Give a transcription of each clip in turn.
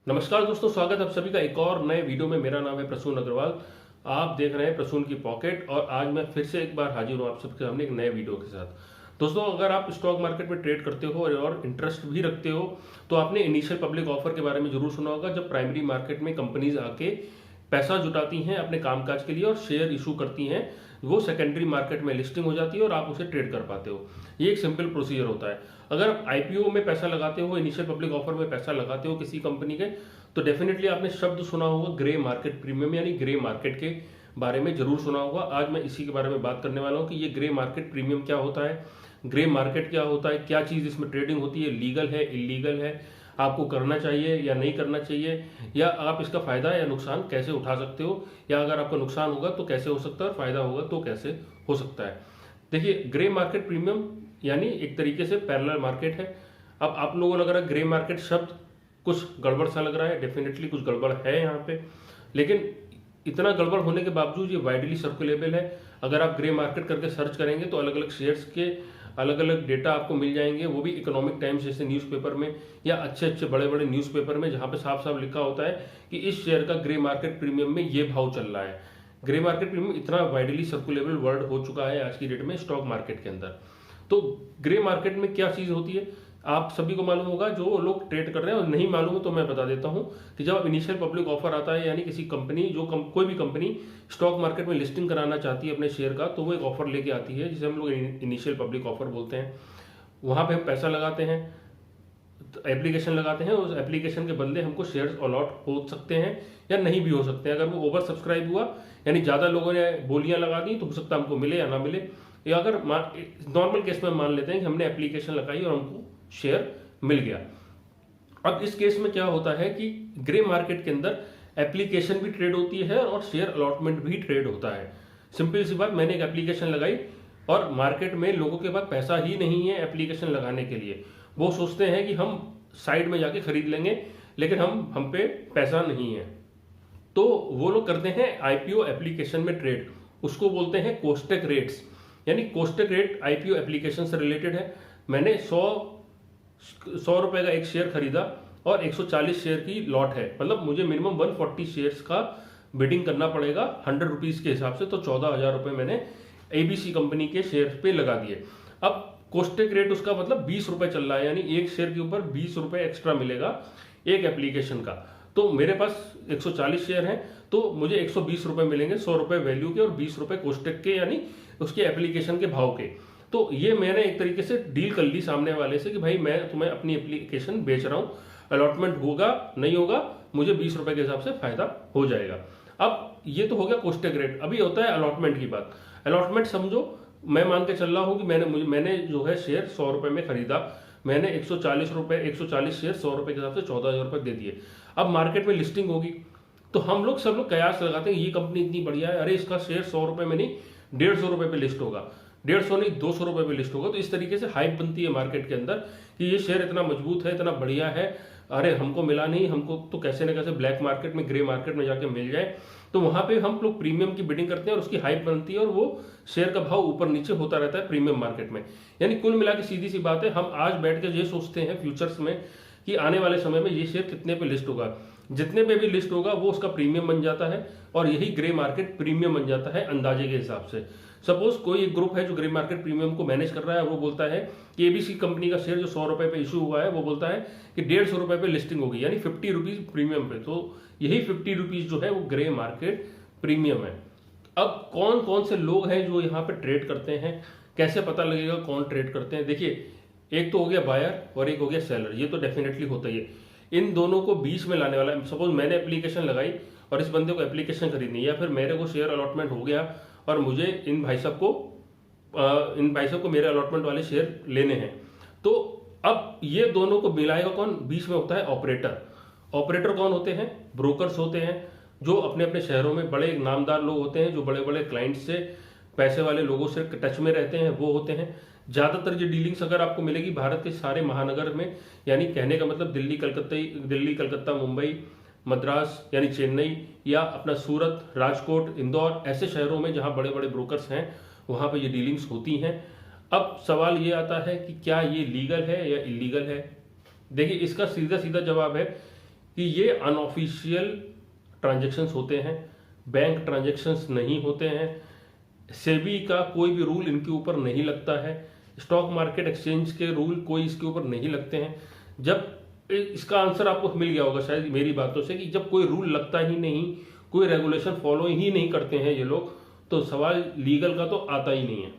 नमस्कार दोस्तों, स्वागत है आप सभी का एक और नए वीडियो में। मेरा नाम है प्रसून अग्रवाल। आप देख रहे हैं प्रसून की पॉकेट और आज मैं फिर से एक बार हाजिर हूँ आप सबके सामने एक नए वीडियो के साथ। दोस्तों, अगर आप स्टॉक मार्केट में ट्रेड करते हो और इंटरेस्ट भी रखते हो तो आपने इनिशियल पब्लिक ऑफर के बारे में जरूर सुना होगा, जब प्राइमरी मार्केट में कंपनीज आके पैसा जुटाती हैं अपने कामकाज के लिए और शेयर इशू करती हैं, वो सेकेंडरी मार्केट में लिस्टिंग हो जाती है और आप उसे ट्रेड कर पाते हो। ये एक सिंपल प्रोसीजर होता है। अगर आप आईपीओ में पैसा लगाते हो, इनिशियल पब्लिक ऑफर में पैसा लगाते हो किसी कंपनी के, तो डेफिनेटली आपने शब्द सुना होगा ग्रे मार्केट प्रीमियम, यानी ग्रे मार्केट के बारे में जरूर सुना होगा। आज मैं इसी के बारे में बात करने वाला हूं कि ये ग्रे मार्केट प्रीमियम क्या होता है, ग्रे मार्केट क्या होता है, क्या चीज इसमें ट्रेडिंग होती है, लीगल है, इलीगल है, आपको करना चाहिए या नहीं करना चाहिए, या आप इसका फायदा या नुकसान कैसे उठा सकते हो, या अगर आपका नुकसान होगा तो कैसे हो सकता है और फायदा होगा तो कैसे हो सकता है। देखिए, ग्रे मार्केट प्रीमियम यानी एक तरीके से पैरेलल मार्केट है। अब आप लोगों को लग रहा है ग्रे मार्केट शब्द कुछ गड़बड़ सा लग रहा है, डेफिनेटली कुछ गड़बड़ है यहाँ पे, लेकिन इतना गड़बड़ होने के बावजूद ये वाइडली सर्कुलेबल है। अगर आप ग्रे मार्केट करके सर्च करेंगे तो अलग अलग शेयर्स के अलग अलग डेटा आपको मिल जाएंगे, वो भी इकोनॉमिक टाइम्स जैसे न्यूज़पेपर में या अच्छे अच्छे बड़े बड़े न्यूज़पेपर में, जहाँ पे साफ साफ लिखा होता है कि इस शेयर का ग्रे मार्केट प्रीमियम में ये भाव चल रहा है। ग्रे मार्केट प्रीमियम इतना वाइडली सर्कुलेबल वर्ड हो चुका है आज की डेट में स्टॉक मार्केट के अंदर। तो ग्रे मार्केट में क्या चीज होती है आप सभी को मालूम होगा, जो लोग ट्रेड कर रहे हैं, और नहीं मालूम है तो मैं बता देता हूं कि जब इनिशियल पब्लिक ऑफर आता है, यानी किसी कंपनी कोई भी कंपनी स्टॉक मार्केट में लिस्टिंग कराना चाहती है अपने शेयर का, तो वो एक ऑफर लेके आती है जिसे हम लोग इनिशियल पब्लिक ऑफर बोलते हैं। वहां पे हम पैसा लगाते हैं, एप्लीकेशन लगाते हैं, उस एप्लीकेशन के बदले हमको शेयर्स अलॉट हो सकते हैं या नहीं भी हो सकते हैं। अगर वो ओवर सब्सक्राइब हुआ, यानी ज्यादा लोगों ने बोलियां लगा दी, तो हो सकता है हमको मिले या ना मिले। या अगर नॉर्मल केस में मान लेते हैं कि हमने एप्लीकेशन लगाई और हमको शेयर मिल गया। अब इस केस में क्या होता है कि ग्रे मार्केट के अंदर एप्लीकेशन भी ट्रेड होती है और शेयर अलॉटमेंट भी ट्रेड होता है। सिंपल सी बात, मैंने एक एप्लीकेशन लगाई और मार्केट में लोगों के पास पैसा ही नहीं है एप्लीकेशन लगाने के लिए। वो सोचते हैं कि हम साइड में जाके खरीद लेंगे, लेकिन हम पे पैसा नहीं है, तो वो लोग करते हैं आईपीओ एप्लीकेशन में ट्रेड। उसको बोलते हैं कोस्टेक रेट्स, यानी कोस्टेक रेट आईपीओ एप्लीकेशन से रिलेटेड है। मैंने 100 रुपए का एक शेयर खरीदा और 140 शेयर की लॉट है, मतलब मुझे मिनिमम 140 शेयर्स का बिडिंग करना पड़ेगा 100 रुपीज के हिसाब से। तो 14,000 रुपए मैंने एबीसी कंपनी के शेयर पे लगा दिए। अब कोस्टेक रेट उसका मतलब 20 रुपए चल रहा है, यानी एक शेयर के ऊपर 20 रुपए एक्स्ट्रा मिलेगा एक एप्लीकेशन का। तो मेरे पास 140 शेयर हैं, तो मुझे 120 रुपए मिलेंगे, 100 रुपए वैल्यू के और 20 रुपए कोस्टेक के, यानी उसके एप्लीकेशन के भाव के। तो ये मैंने एक तरीके से डील कर ली सामने वाले से कि भाई मैं तुम्हें अपनी एप्लीकेशन बेच रहा हूं, अलॉटमेंट होगा नहीं होगा मुझे 20 रुपए के हिसाब से फायदा हो जाएगा। अब ये तो हो गया कोस्टेक रेट। अभी होता है अलॉटमेंट की बात। अलॉटमेंट समझो, मैं मान के चल रहा हूं कि मैंने जो है शेयर 100 रुपए में खरीदा, मैंने 140 शेयर 100 रुपए के हिसाब से 14,000 रुपए दे दिए। अब मार्केट में लिस्टिंग होगी तो हम लोग सब लोग कयास लगाते हैं ये कंपनी इतनी बढ़िया है, अरे इसका शेयर 100 रुपए में नहीं 150 रुपए पे लिस्ट होगा, 150 नहीं 200 रुपए पे लिस्ट होगा। तो इस तरीके से हाइप बनती है मार्केट के अंदर कि ये शेयर इतना मजबूत है, इतना बढ़िया है, अरे हमको मिला नहीं, हमको तो कैसे न कैसे ब्लैक मार्केट में, ग्रे मार्केट में जाके मिल जाए। तो वहां पे हम लोग प्रीमियम की बिडिंग करते हैं और उसकी हाइप बनती है और वो शेयर का भाव ऊपर नीचे होता रहता है प्रीमियम मार्केट में। यानी कुल मिला के सीधी सी बात है, हम आज बैठ के ये सोचते हैं फ्यूचर्स में कि आने वाले समय में ये शेयर कितने पे लिस्ट होगा, जितने पे भी लिस्ट होगा वो उसका प्रीमियम बन जाता है और यही ग्रे मार्केट प्रीमियम बन जाता है अंदाजे के हिसाब से। सपोज कोई एक ग्रुप है जो ग्रे मार्केट प्रीमियम को मैनेज कर रहा है, वो बोलता है कि एबीसी कंपनी का शेयर जो 100 रुपए पे इशू हुआ है, वो बोलता है कि 150 रुपए पे लिस्टिंग होगी, यानी 50 रुपीज प्रीमियम पे। तो यही 50 रुपीज जो है वो ग्रे मार्केट प्रीमियम है। अब कौन कौन से लोग हैं जो यहाँ पे ट्रेड करते हैं, कैसे पता लगेगा कौन ट्रेड करते हैं? देखिए, एक तो हो गया बायर और एक हो गया सेलर, ये तो डेफिनेटली होता ही है। इन दोनों को बीच में लाने वाला, सपोज मैंने एप्लीकेशन लगाई और इस बंदे को एप्लीकेशन खरीदनी, या फिर मेरे को शेयर अलॉटमेंट हो गया और मुझे इन भाई साहब को मेरे अलॉटमेंट वाले शेयर लेने हैं, तो अब ये दोनों को मिलाएगा कौन? बीच में होता है ऑपरेटर। ऑपरेटर कौन होते हैं? ब्रोकर्स होते हैं, जो अपने अपने शहरों में बड़े नामदार लोग होते हैं, जो बड़े बड़े क्लाइंट से, पैसे वाले लोगों से टच में रहते हैं, वो होते हैं। ज्यादातर ये डीलिंग्स अगर आपको मिलेगी भारत के सारे महानगर में, यानी कहने का मतलब दिल्ली कलकत्ता मुंबई मद्रास यानी चेन्नई, या अपना सूरत राजकोट इंदौर, ऐसे शहरों में जहां बड़े बड़े ब्रोकर्स हैं वहां पे ये डीलिंग्स होती हैं। अब सवाल ये आता है कि क्या ये लीगल है या इलीगल है? देखिए, इसका सीधा सीधा जवाब है कि ये अनऑफिशियल ट्रांजैक्शंस होते हैं, बैंक ट्रांजैक्शंस नहीं होते हैं, सेबी का कोई भी रूल इनके ऊपर नहीं लगता है, स्टॉक मार्केट एक्सचेंज के रूल कोई इसके ऊपर नहीं लगते हैं। जब इसका आंसर आपको मिल गया होगा शायद मेरी बातों से कि जब कोई रूल लगता ही नहीं, कोई रेगुलेशन फॉलो ही नहीं करते हैं ये लोग, तो सवाल लीगल का तो आता ही नहीं है।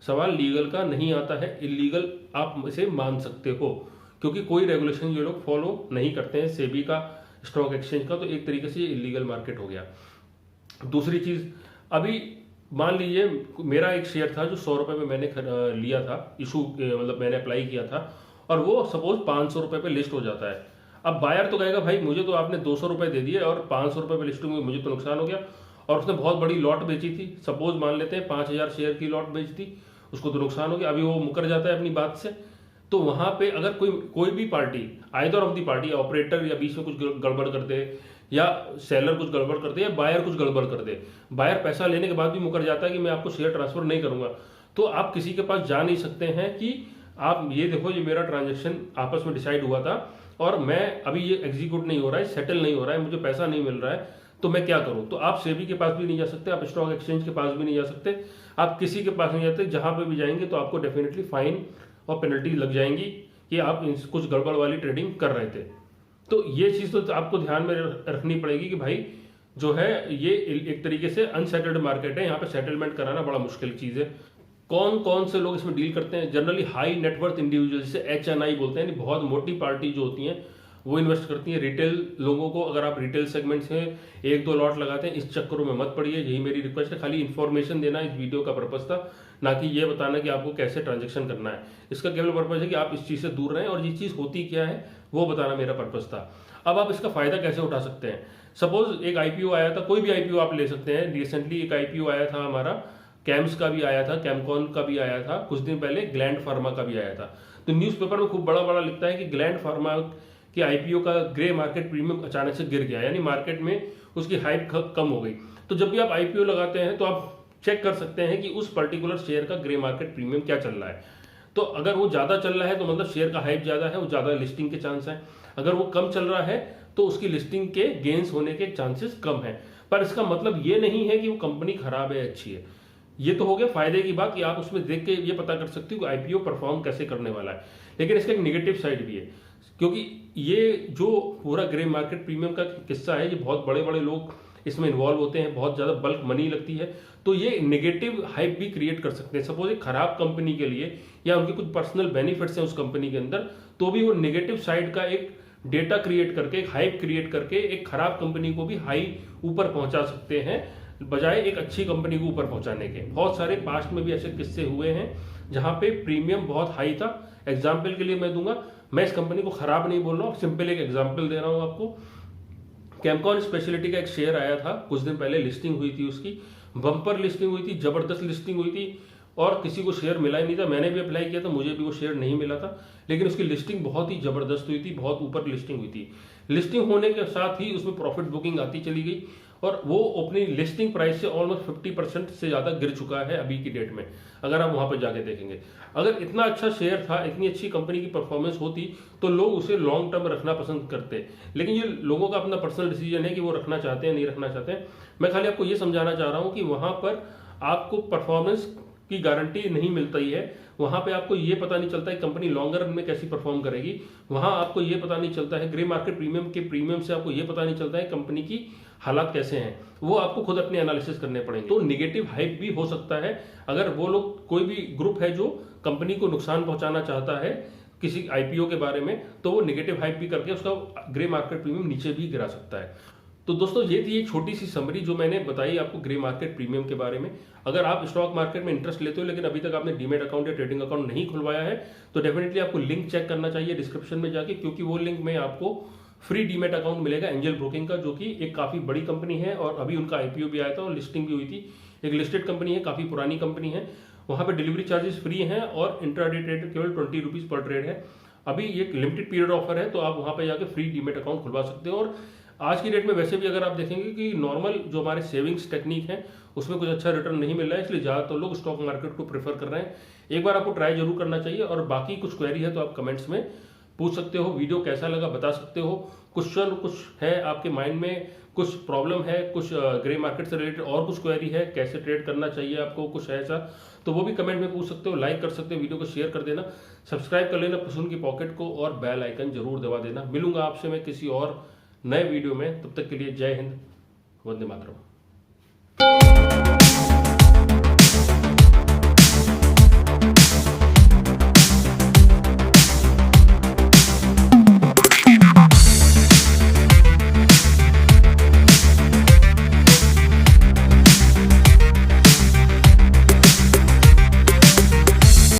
सवाल लीगल का नहीं आता है, इलीगल आप इसे मान सकते हो, क्योंकि कोई रेगुलेशन ये लोग फॉलो नहीं करते हैं सेबी का, स्टॉक एक्सचेंज का, तो एक तरीके से ये इलीगल मार्केट हो गया। दूसरी चीज, अभी मान लीजिए मेरा एक शेयर था जो 100 रुपए में मैंने लिया था, इशू मतलब मैंने अप्लाई किया था, और वो सपोज 500 रुपए पे लिस्ट हो जाता है। अब बायर तो कहेगा भाई मुझे तो आपने 200 रुपए दे दिए और 500 रुपए पे लिस्ट हुई, मुझे तो नुकसान हो गया, और उसने बहुत बड़ी लॉट बेची थी, सपोज मान लेते हैं 5000 शेयर की लॉट बेची थी, उसको तो नुकसान हो गया। अभी वो मुकर जाता है अपनी बात से, तो वहां पे अगर कोई भी party, either of the party, operator या बीच में कुछ गड़बड़ कर दे, या सेलर कुछ गड़बड़ कर दे, या बायर कुछ गड़बड़ कर दे, बायर पैसा लेने के बाद भी मुकर जाता है कि मैं आपको शेयर ट्रांसफर नहीं करूंगा, तो आप किसी के पास जा नहीं सकते हैं कि आप ये देखो ये मेरा ट्रांजेक्शन आपस में डिसाइड हुआ था और मैं अभी ये एग्जीक्यूट नहीं हो रहा है, सेटल नहीं हो रहा है, मुझे पैसा नहीं मिल रहा है, तो मैं क्या करूं। तो आप सेबी के पास भी नहीं जा सकते, आप स्टॉक एक्सचेंज के पास भी नहीं जा सकते, आप किसी के पास नहीं जाते। जहां पे भी जाएंगे तो आपको डेफिनेटली फाइन और पेनल्टी लग जाएंगी कि आप कुछ गड़बड़ वाली ट्रेडिंग कर रहे थे। तो ये चीज तो आपको ध्यान में रखनी पड़ेगी कि भाई जो है ये एक तरीके से अनसेटल्ड मार्केट है, यहाँ पे सेटलमेंट कराना बड़ा मुश्किल चीज है। कौन कौन से लोग इसमें डील करते हैं? जनरली हाई नेटवर्थ इंडिविजुअल, जिसे HNI बोलते हैं, बहुत मोटी पार्टी जो होती हैं वो इन्वेस्ट करती है। रिटेल लोगों को, अगर आप रिटेल सेगमेंट से 1-2 लॉट लगाते हैं, इस चक्करों में मत पड़िए, यही मेरी रिक्वेस्ट है। खाली इन्फॉर्मेशन देना इस वीडियो का पर्पज था, ना कि ये बताना कि आपको कैसे ट्रांजेक्शन करना है। इसका केवल पर्पज है कि आप इस चीज से दूर रहें, और ये चीज होती क्या है वो बताना मेरा पर्पज था। अब आप इसका फायदा कैसे उठा सकते हैं? सपोज एक IPO आया था, कोई भी IPO आप ले सकते हैं। रिसेंटली एक IPO आया था हमारा, कैम्स का भी आया था, कैमकॉन का भी आया था, कुछ दिन पहले ग्लैंड फार्मा का भी आया था। तो न्यूज़पेपर में खूब बड़ा बड़ा लिखता है कि ग्लैंड फार्मा कि IPO का ग्रे मार्केट प्रीमियम अचानक से गिर गया, यानी मार्केट में उसकी हाइप कम हो गई। तो जब भी आप IPO लगाते हैं तो आप चेक कर सकते हैं कि उस पर्टिकुलर शेयर का ग्रे मार्केट प्रीमियम क्या चल रहा है। तो अगर वो ज्यादा चल रहा है तो मतलब शेयर का हाइप ज्यादा है, वो ज्यादा लिस्टिंग के चांस है। अगर वो कम चल रहा है तो उसकी लिस्टिंग के गेन्स होने के चांसेस कम है। पर इसका मतलब ये नहीं है कि वो कंपनी खराब है, अच्छी है। ये तो हो गया फायदे की बात कि आप उसमें देख के ये पता कर सकते हो कि IPO परफॉर्म कैसे करने वाला है। लेकिन इसका एक निगेटिव साइड भी है, क्योंकि ये जो पूरा ग्रे मार्केट प्रीमियम का किस्सा है, ये बहुत बड़े बड़े लोग इसमें इन्वॉल्व होते हैं, बहुत ज्यादा बल्क मनी लगती है, तो ये नेगेटिव हाइप भी क्रिएट कर सकते हैं। सपोज एक खराब कंपनी के लिए या उनके कुछ पर्सनल बेनिफिट्स हैं उस कंपनी के अंदर, तो भी वो नेगेटिव साइड का एक डेटा क्रिएट करके, एक हाइप क्रिएट करके एक खराब कंपनी को भी हाई ऊपर पहुंचा सकते हैं, बजाय एक अच्छी कंपनी को ऊपर पहुंचाने के। बहुत सारे पास्ट में भी ऐसे किस्से हुए हैं जहां पे प्रीमियम बहुत हाई था। एग्जाम्पल के लिए मैं दूंगा, मैं इस कंपनी को खराब नहीं बोल रहा हूँ, सिंपल एक एग्जाम्पल दे रहा हूँ आपको। कैमकॉन स्पेशलिटी का एक शेयर आया था, कुछ दिन पहले लिस्टिंग हुई थी उसकी, बम्पर लिस्टिंग हुई थी, जबरदस्त लिस्टिंग हुई थी, और किसी को शेयर मिला ही नहीं था। मैंने भी अप्लाई किया था, मुझे भी वो शेयर नहीं मिला था, लेकिन उसकी लिस्टिंग बहुत ही जबरदस्त हुई थी, बहुत ऊपर लिस्टिंग हुई थी। लिस्टिंग होने के साथ ही उसमें प्रॉफिट बुकिंग आती चली गई, और वो अपनी लिस्टिंग प्राइस से ऑलमोस्ट 50% से ज्यादा गिर चुका है अभी की डेट में, अगर आप वहां पर जाके देखेंगे। अगर इतना अच्छा शेयर था, इतनी अच्छी कंपनी की परफॉर्मेंस होती, तो लोग उसे लॉन्ग टर्म रखना पसंद करते। लेकिन ये लोगों का अपना पर्सनल डिसीजन है कि वो रखना चाहते हैं नहीं रखना चाहते हैं। मैं खाली आपको ये समझाना चाह रहा हूं कि वहां पर आपको परफॉर्मेंस की गारंटी नहीं मिलती है, वहां पे आपको ये पता नहीं चलता है कंपनी लॉन्गर रन में कैसी परफॉर्म करेगी, वहां आपको ये पता नहीं चलता है ग्रे मार्केट प्रीमियम के प्रीमियम से आपको ये पता नहीं चलता है कंपनी की हालात कैसे हैं, वो आपको खुद अपने एनालिसिस करने पड़ेंगे। तो निगेटिव हाइप भी हो सकता है, अगर वो लोग, कोई भी ग्रुप है जो कंपनी को नुकसान पहुंचाना चाहता है किसी IPO के बारे में, तो वो निगेटिव हाइप भी करके उसका ग्रे मार्केट प्रीमियम नीचे भी गिरा सकता है। तो दोस्तों ये थी एक छोटी सी समरी जो मैंने बताई आपको ग्रे मार्केट प्रीमियम के बारे में। अगर आप स्टॉक मार्केट में इंटरेस्ट लेते हो लेकिन अभी तक आपने डीमेट अकाउंट या ट्रेडिंग अकाउंट नहीं खुलवाया है, तो डेफिनेटली आपको लिंक चेक करना चाहिए डिस्क्रिप्शन में जाके, क्योंकि वो लिंक में आपको फ्री डीमेट अकाउंट मिलेगा एंजल ब्रोकिंग का, जो कि एक काफी बड़ी कंपनी है, और अभी उनका IPO भी आया था और लिस्टिंग भी हुई थी। एक लिस्टेड कंपनी है, काफी पुरानी कंपनी है, वहां पर डिलीवरी चार्जेस फ्री हैं और इंट्राडे ट्रेड केवल 20 रुपीज पर ट्रेड है। अभी ये लिमिटेड पीरियड ऑफर है, तो आप वहां पर जाकर फ्री डीमेट अकाउंट खुलवा सकते हो। और आज की डेट में वैसे भी अगर आप देखेंगे कि नॉर्मल जो हमारे सेविंग्स टेक्निक है उसमें कुछ अच्छा रिटर्न नहीं मिल रहा है, इसलिए ज्यादातर लोग स्टॉक मार्केट को प्रेफर कर रहे हैं। एक बार आपको ट्राई जरूर करना चाहिए, और बाकी कुछ क्वेरी है तो आप कमेंट्स में पूछ सकते हो। वीडियो कैसा लगा बता सकते हो। क्वेश्चन कुछ है आपके माइंड में, कुछ प्रॉब्लम है, कुछ ग्रे मार्केट से रिलेटेड और कुछ क्वेरी है, कैसे ट्रेड करना चाहिए आपको, कुछ है ऐसा, तो वो भी कमेंट में पूछ सकते हो। लाइक कर सकते हो, वीडियो को शेयर कर देना, सब्सक्राइब कर लेना प्रसून की पॉकेट को, और बेल आइकन जरूर दबा देना। मिलूंगा आपसे मैं किसी और नए वीडियो में, तब तक के लिए जय हिंद, वंदे मातरम।